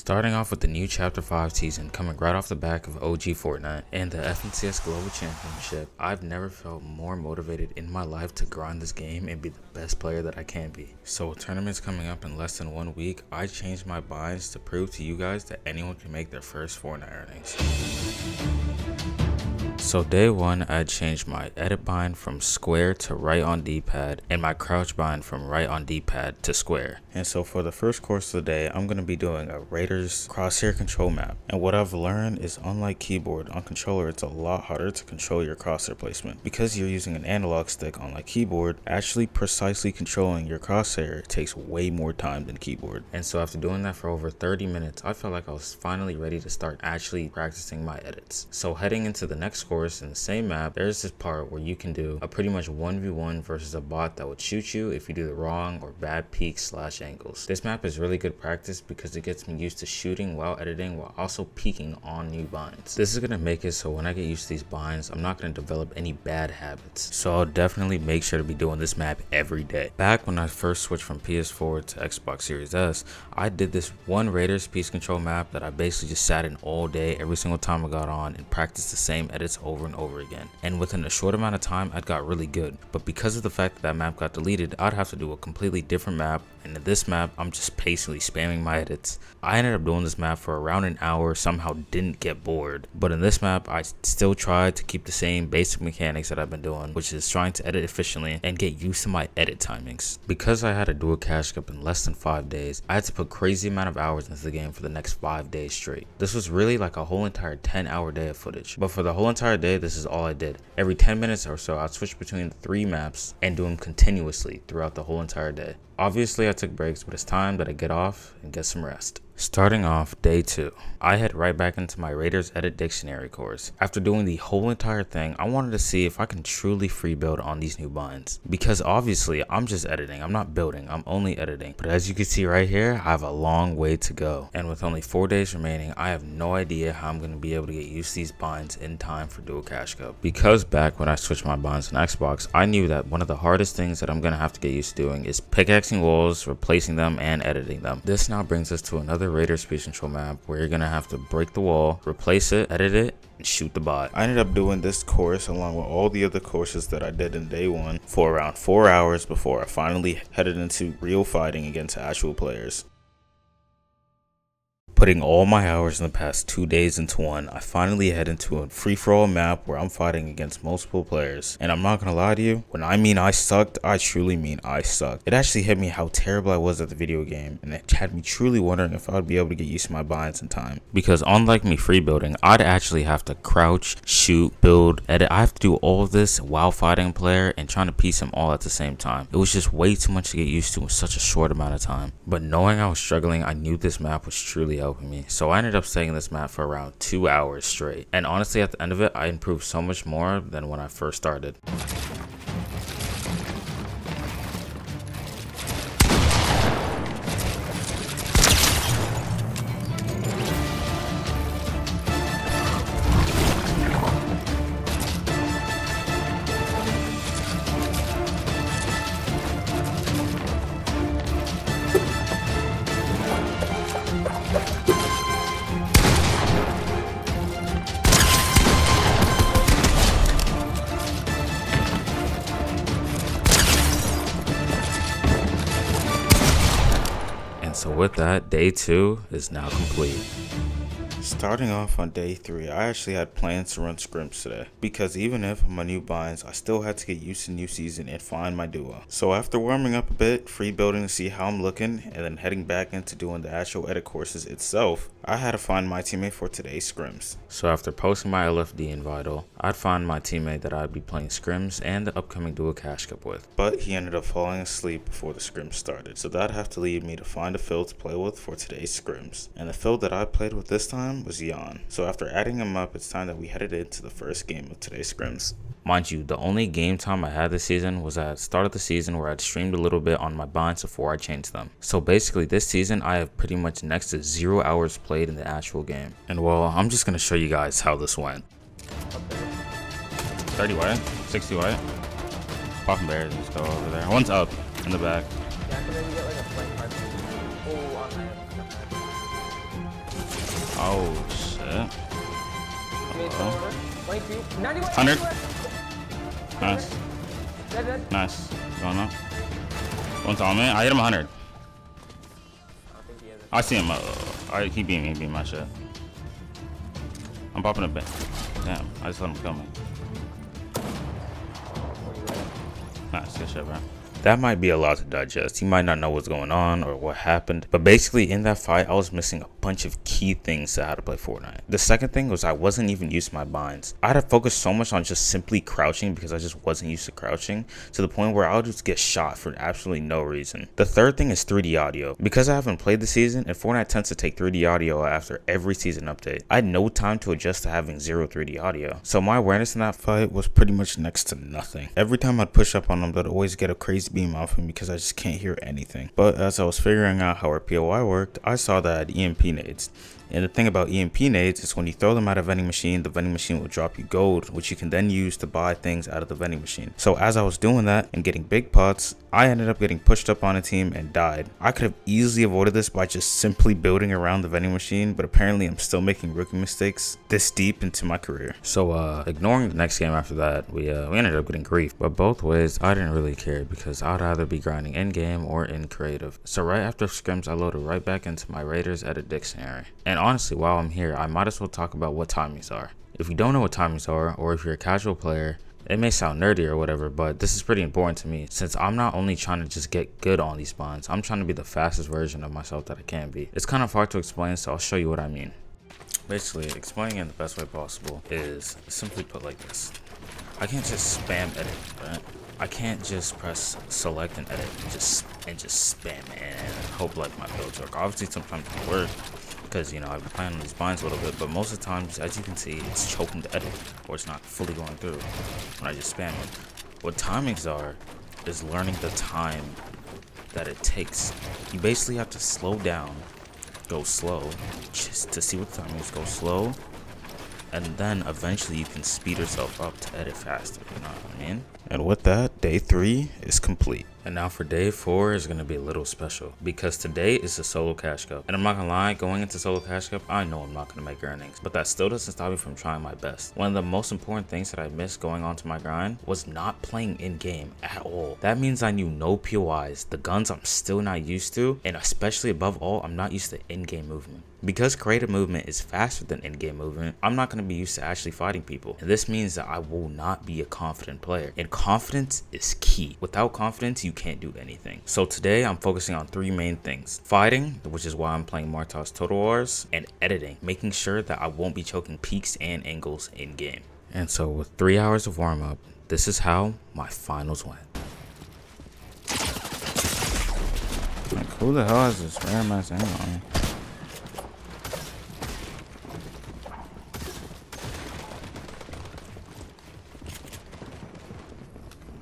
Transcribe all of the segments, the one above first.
Starting off with the new Chapter 5 season coming right off the back of OG Fortnite and the FNCS Global Championship, I've never felt more motivated in my life to grind this game and be the best player that I can be. So with tournaments coming up in less than 1 week, I changed my binds to prove to you guys that anyone can make their first Fortnite earnings. So day 1, I changed my edit bind from square to right on D-pad and my crouch bind from right on D-pad to square. And so for the first course of the day, I'm going to be doing a RAIDER'S crosshair control map. And what I've learned is, unlike keyboard, on controller it's a lot harder to control your crosshair placement. Because you're using an analog stick unlike keyboard, actually precisely controlling your crosshair takes way more time than keyboard. And so after doing that for over 30 minutes, I felt like I was finally ready to start actually practicing my edits. So heading into the next course in the same map, there's this part where you can do a pretty much 1v1 versus a bot that would shoot you if you do the wrong or bad peaks / angles. This map is really good practice because it gets me used to shooting while editing while also peeking on new binds. This is going to make it so when I get used to these binds, I'm not going to develop any bad habits. So I'll definitely make sure to be doing this map every day. Back when I first switched from PS4 to Xbox Series S, I did this one RAIDER'S piece control map that I basically just sat in all day every single time I got on and practiced the same edits over and over again. And within a short amount of time, I got really good. But because of the fact that that map got deleted, I'd have to do a completely different map. And in this map, I'm just patiently spamming my edits. I ended up doing this map for around an hour, somehow didn't get bored. But in this map, I still tried to keep the same basic mechanics that I've been doing, which is trying to edit efficiently and get used to my edit timings. Because I had a dual cash cup in less than 5 days, I had to put crazy amount of hours into the game for the next 5 days straight. This was really like a whole entire 10-hour day of footage. But for the whole entire day, this is all I did. Every 10 minutes or so, I'd switch between 3 maps and do them continuously throughout the whole entire day. Obviously, I took breaks, but it's time that I get off and get some rest. Starting off day 2, I head right back into my RAIDER'S Edit Dictionary course. After doing the whole entire thing, I wanted to see if I can truly free build on these new binds. Because obviously, I'm just editing, I'm not building, I'm only editing. But as you can see right here, I have a long way to go. And with only 4 days remaining, I have no idea how I'm going to be able to get used to these binds in time for dual cash cup. Because back when I switched my binds on Xbox, I knew that one of the hardest things that I'm going to have to get used to doing is pickaxing walls, replacing them, and editing them. This now brings us to another RAIDER'S speed control map where you're gonna have to break the wall, replace it, edit it, and shoot the bot. I ended up doing this course along with all the other courses that I did in day 1 for around 4 hours before I finally headed into real fighting against actual players. Putting all my hours in the past 2 days into one, I finally head into a free-for-all map where I'm fighting against multiple players. And I'm not gonna lie to you, when I mean I sucked, I truly mean I sucked. It actually hit me how terrible I was at the video game, and it had me truly wondering if I would be able to get used to my binds in time. Because unlike me free building, I'd actually have to crouch, shoot, build, edit. I have to do all of this while fighting a player and trying to piece them all at the same time. It was just way too much to get used to in such a short amount of time. But knowing I was struggling, I knew this map was truly helping me. So I ended up staying in this map for around 2 hours straight. And honestly, at the end of it, I improved so much more than when I first started. So with that, day 2 is now complete. Starting off on day 3, I actually had plans to run scrims today, because even if my new binds, I still had to get used to new season and find my duo. So after warming up a bit, free building to see how I'm looking, and then heading back into doing the actual edit courses itself, I had to find my teammate for today's scrims. So after posting my LFD in Vital, I'd find my teammate that I'd be playing scrims and the upcoming dual cash cup with. But he ended up falling asleep before the scrims started, so that'd have to lead me to find a field to play with for today's scrims. And the field that I played with this time was Jan. So after adding him up, it's time that we headed into the first game of today's scrims. Mind you, the only game time I had this season was at the start of the season where I'd streamed a little bit on my binds before I changed them. So basically this season I have pretty much next to 0 hours played in the actual game. And well, I'm just gonna show you guys how this went. 30 white, 60 white. Popping bears and stuff over there. One's up in the back. Oh shit. Hello. 100. Nice. Nice. Going up. One's on me. I hit him 100. I see him. He beat me. He beat my shit. I'm popping a bit. Damn. I just let him kill me. Nice. Good shit, bro. That might be a lot to digest. You might not know what's going on or what happened, but basically in that fight I was missing a bunch of key things to how to play Fortnite. The second thing was I wasn't even used to my binds. I had to focus so much on just simply crouching because I just wasn't used to crouching, to the point where I would just get shot for absolutely no reason. The third thing is 3D audio. Because I haven't played the season and Fortnite tends to take 3D audio after every season update, I had no time to adjust to having zero 3D audio. So my awareness in that fight was pretty much next to nothing. Every time I'd push up on them, they'd always get a crazy beam off him because I just can't hear anything. But as I was figuring out how our POI worked, I saw that I had EMP nades. And the thing about EMP nades is when you throw them at a vending machine, the vending machine will drop you gold, which you can then use to buy things out of the vending machine. So as I was doing that and getting big pots, I ended up getting pushed up on a team and died. I could have easily avoided this by just simply building around the vending machine, but apparently I'm still making rookie mistakes this deep into my career. So ignoring the next game after that, we ended up getting grief. But both ways, I didn't really care because I'd either be grinding in game or in creative. So right after scrims, I loaded right back into my Raiders edit dictionary. And honestly, while I'm here, I might as well talk about what timings are. If you don't know what timings are, or if you're a casual player, it may sound nerdy or whatever, but this is pretty important to me since I'm not only trying to just get good on these binds, I'm trying to be the fastest version of myself that I can be. It's kind of hard to explain, so I'll show you what I mean. Basically, explaining it in the best way possible is simply put like this. I can't just spam edit, right? I can't just press select and edit and just spam and hope like my builds work. Obviously sometimes it work because, you know, I've been playing on these binds a little bit, but most of the times, as you can see, it's choking the edit or it's not fully going through when I just spam it. What timings are is learning the time that it takes. You basically have to slow down, go slow, just to see what the timings, go slow, and then eventually you can speed yourself up to edit faster, you know what I mean? And with that, day 3 is complete. And now for day 4 is going to be a little special because today is a solo cash cup. And I'm not going to lie, going into solo cash cup, I know I'm not going to make earnings, but that still doesn't stop me from trying my best. One of the most important things that I missed going on to my grind was not playing in game at all. That means I knew no POIs, the guns I'm still not used to, and especially above all, I'm not used to in-game movement. Because creative movement is faster than in-game movement, I'm not going to be used to actually fighting people. And this means that I will not be a confident player. And confidence is key. Without confidence, you can't do anything. So today, I'm focusing on 3 main things. Fighting, which is why I'm playing MARTOZ Total Wars, and editing, making sure that I won't be choking peaks and angles in-game. And so with 3 hours of warm-up, this is how my finals went. Like, who the hell has this rare mass ammo on me?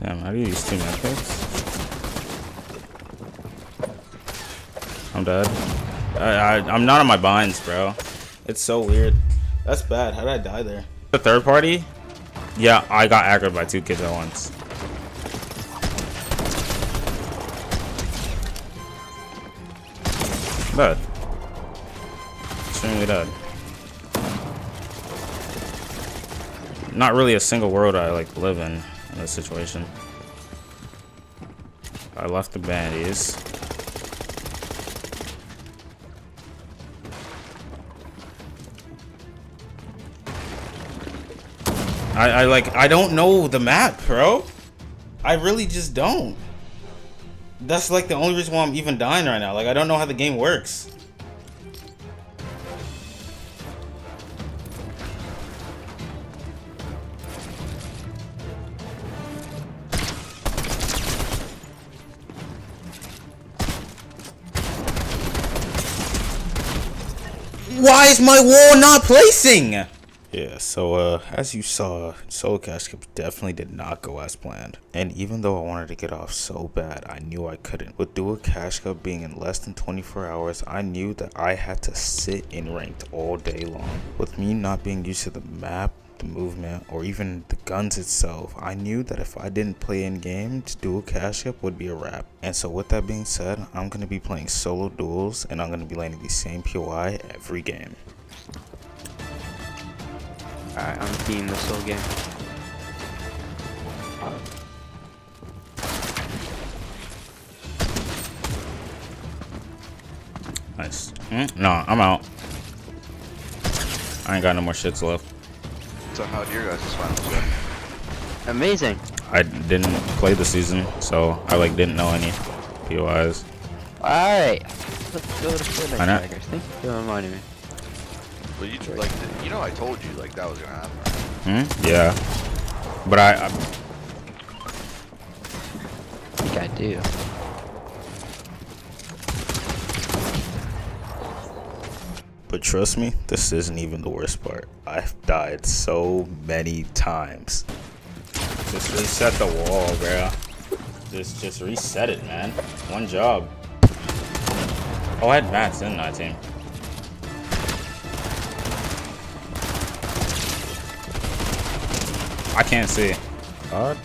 Damn, how do you use 2 medkits? I'm dead. I'm not on my binds, bro. It's so weird. That's bad. How did I die there? The third party? Yeah, I got aggroed by 2 kids at once. Dead. Extremely dead. Not really a single world I like live in this situation. I left the bandies. I don't know the map, bro. I really just don't. That's like the only reason why I'm even dying right now. Like, I don't know how the game works. Why is my wall not placing? Yeah, so as you saw, solo cash cup definitely did not go as planned. And even though I wanted to get off so bad, I knew I couldn't. With dual cash cup being in less than 24 hours, I knew that I had to sit in ranked all day long. With me not being used to the map, the movement, or even the guns itself, I knew that if I didn't play in game, dual cash cup would be a wrap. And so with that being said, I'm going to be playing solo duels and I'm going to be landing the same POI every game. Alright, I'm team this whole game. Nice. No, I'm out. I ain't got no more shits left. So how'd your guys' finals go? Amazing. I didn't play the season, so I like didn't know any POIs. Alright. Let's go to Fortnite Why not? Trackers. Thank you for reminding me. Well, you like, you know, I told you like that was gonna happen. Yeah. But I I think I do. But trust me, this isn't even the worst part. I've died so many times. Just reset the wall, bro. Just reset it, man. One job. Oh, I had mats, didn't I, team? I can't see. God.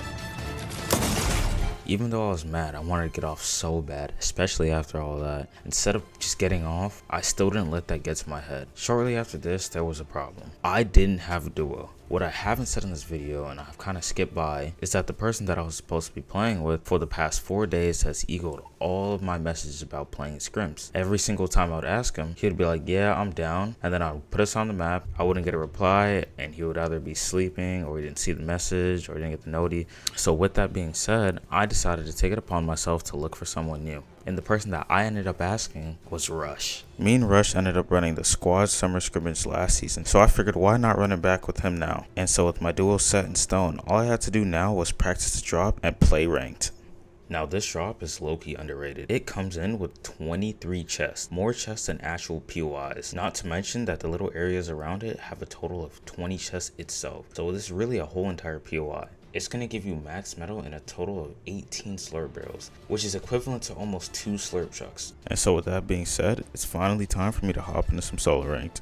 Even though I was mad, I wanted to get off so bad, especially after all that. Instead of just getting off, I still didn't let that get to my head. Shortly after this, there was a problem. I didn't have a duo. What I haven't said in this video, and I've kind of skipped by, is that the person that I was supposed to be playing with for the past 4 days has egoed all of my messages about playing scrims. Every single time I would ask him, he would be like, yeah, I'm down. And then I would put us on the map. I wouldn't get a reply, and he would either be sleeping, or he didn't see the message, or he didn't get the noti. So with that being said, I decided to take it upon myself to look for someone new. And the person that I ended up asking was Rush. Me and Rush ended up running the squad summer scrimmage last season, so I figured why not run it back with him now. And so with my duo set in stone, all I had to do now was practice the drop and play ranked. Now this drop is low-key underrated. It comes in with 23 chests, more chests than actual POIs. Not to mention that the little areas around it have a total of 20 chests itself. So this is really a whole entire POI. It's going to give you max metal and a total of 18 slurp barrels, which is equivalent to almost 2 slurp chucks. And so with that being said, it's finally time for me to hop into some solo ranked.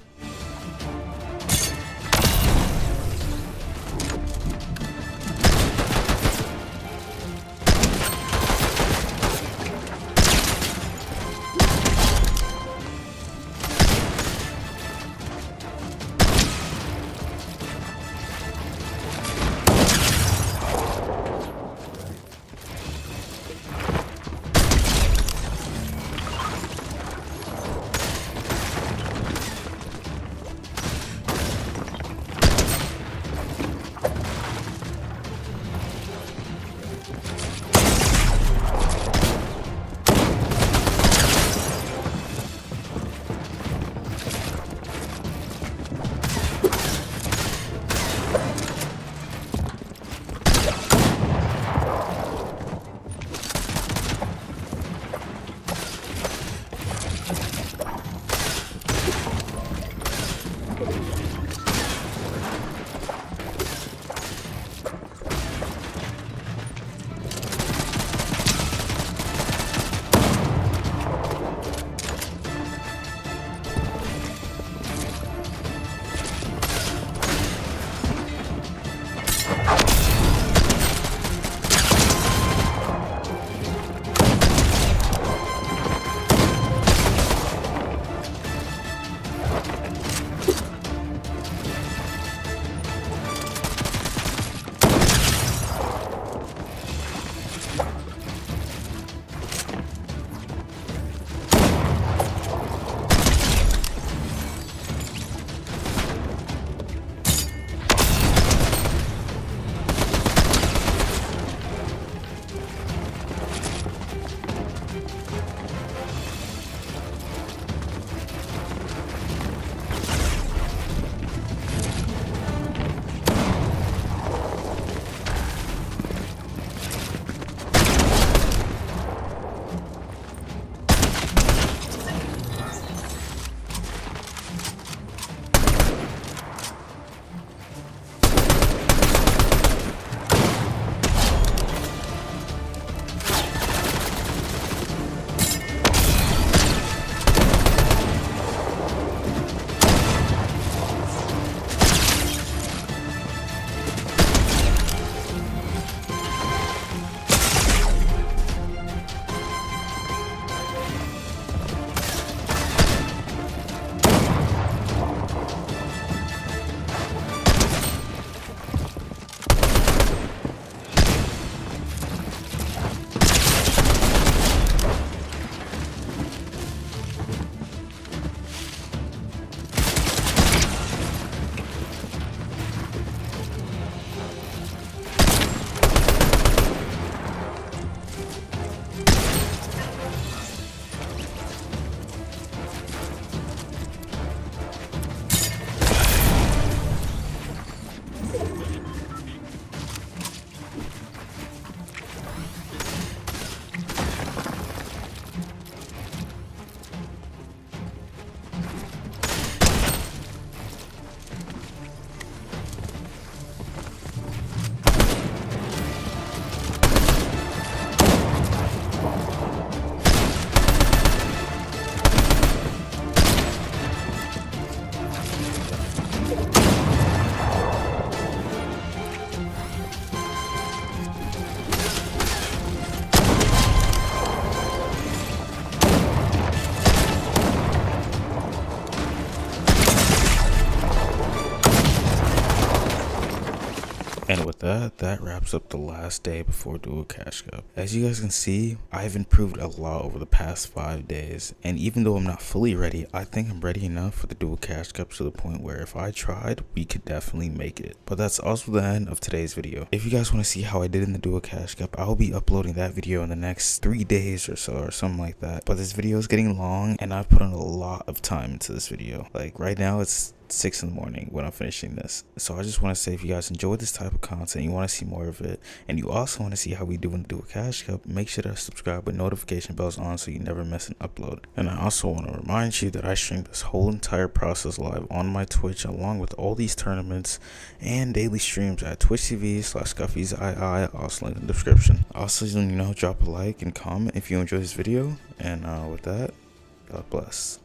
And with that, that wraps up the last day before Dual Cash Cup. As you guys can see, I've improved a lot over the past 5 days, and even though I'm not fully ready, I think I'm ready enough for the Dual Cash Cup to the point where if I tried, we could definitely make it. But that's also the end of today's video. If you guys want to see how I did in the Dual Cash Cup, I'll be uploading that video in the next 3 days or so, or something like that. But this video is getting long, and I've put in a lot of time into this video. Like right now, it's 6 in the morning when I'm finishing this. So I just want to say, if you guys enjoy this type of content, you want to see more of it, and you also want to see how we do in the Dual Cash Cup, make sure to subscribe with notification bells on so you never miss an upload. And I also want to remind you that I stream this whole entire process live on my Twitch, along with all these tournaments and daily streams at Twitch TV/ScuffysII, also link in the description. Also, drop a like and comment if you enjoy this video, and with that, God bless.